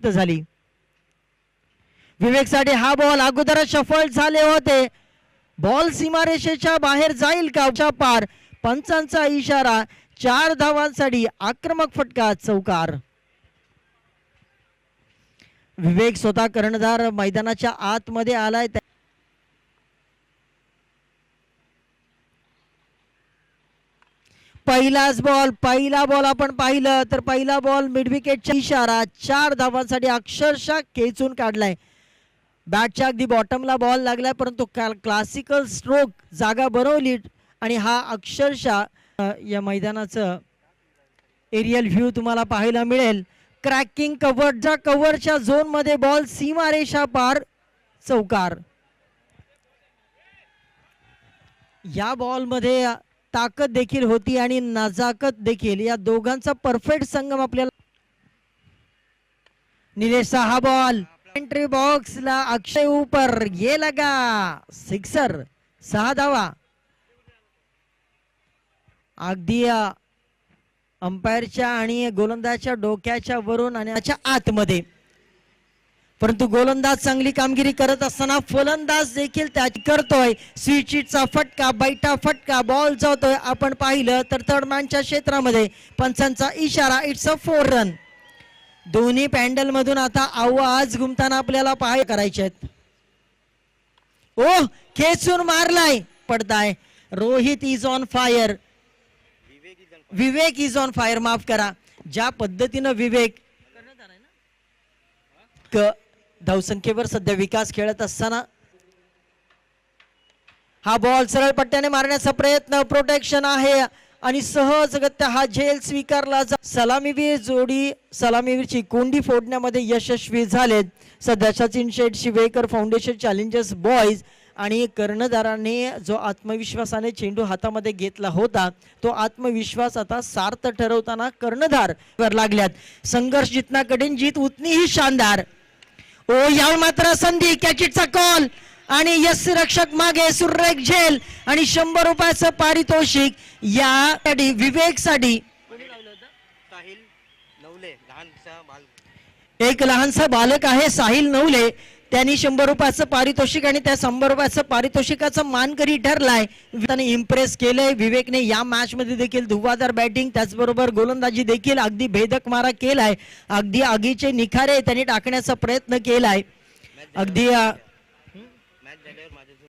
समाप्त झाली. विवेकसाठी हा बॉल अगोदरच शफल झाले होते. बॉल सीमारेषेच्या बाहेर जाईल का पार. पंचांचा इशारा. 4 धावांसाठी आक्रमक फटका, चौकार. विवेक स्वतः कर्णधार मैदानाच्या आतमध्ये आलाय. पहिला बॉल आपण पाहिलं तर पहिला बॉल मिड विकेटचा इशारा. 4 धावांसाठी अक्षरशः खेचून काढलाय. बॅटच्या अगदी बॉटमला बॉल लागलाय परंतु क्लासिकल स्ट्रोक जागा बनवली आणि हा अक्षरशः या मैदानाचं एरियल व्ह्यू तुम्हाला पाहायला मिळेल. क्रॅकिंग कव्हरच्या झोन मध्ये बॉल सीमारेषा पार, चौकार. या बॉल मध्ये ताकद देखील होती आणि नजाकत देखील. या दोघांचा परफेक्ट संगम आपल्याला. निलेशचा हा बॉल एंट्री बॉक्सला. अक्षय ऊपर, ये लगा, सिक्सर. 6 धावा. अगदी अंपायरच्या आणि गोलंदाजच्या डोक्याच्या वरून आणि आतमध्ये. परंतु गोलंदाज चांगली कामगिरी करत असताना फलंदाज देखील त्याची करतोय. स्वीचिटचा फटका, बैठा फटका, बॉल जातोय. आपण पाहिलं तर थर्ड मॅनच्या क्षेत्रामध्ये पंचांचा इशारा. It's a 4 run. दोन्ही पॅन्डल मधून आता आवाज घुमताना आपल्याला पाहाय करायचे आहेत. ओ, खेचून मारलाय, पडताय. Rohit is on fire. Vivek is on fire, माफ करा. ज्या पद्धतीनं विवेक धावसंख्येवर सध्या विकास खेळत असताना हा बॉल सरळ पट्ट्याने मारण्याचा प्रयत्न. प्रोटेक्शन आहे आणि सहजगत्या हा झेल स्वीकारला. सलामीवीर जोडी सलामीवीरची कोंडी फोडण्यामध्ये यशस्वी झालेत. सध्या सचिन शेठ शिवेकर फाउंडेशन चॅलेंजर्स बॉईज आणि कर्णधाराने जो आत्मविश्वासाने चेंडू हातामध्ये घेतला होता तो आत्मविश्वास आता सार्थ ठरवताना कर्णधार वर लागल्यात. संघर्ष जितना कठीण, जीत उतनी ही शानदार. ओ, यावर मात्र संधी. कॅचिटचा कॉल आणि यस रक्षक मागे. सुरेख झेल आणि 100 रुपयाचं पारितोषिक या विवेक साठी. एक लहानसा बालक आहे साहिल नवले. त्यांनी 100 रुपयाचं पारितोषिक आणि त्या 100 रुपयाचं पारितोषिकाचा मानकरी ठरलाय. त्याने इम्प्रेस केलंय. विवेकने या मॅच मध्ये देखील धुव्वाधार बॅटिंग त्याचबरोबर गोलंदाजी देखील अगदी भेदक मारा केलाय. अगदी आगीचे निखारे त्यांनी टाकण्याचा प्रयत्न केलाय. अगदी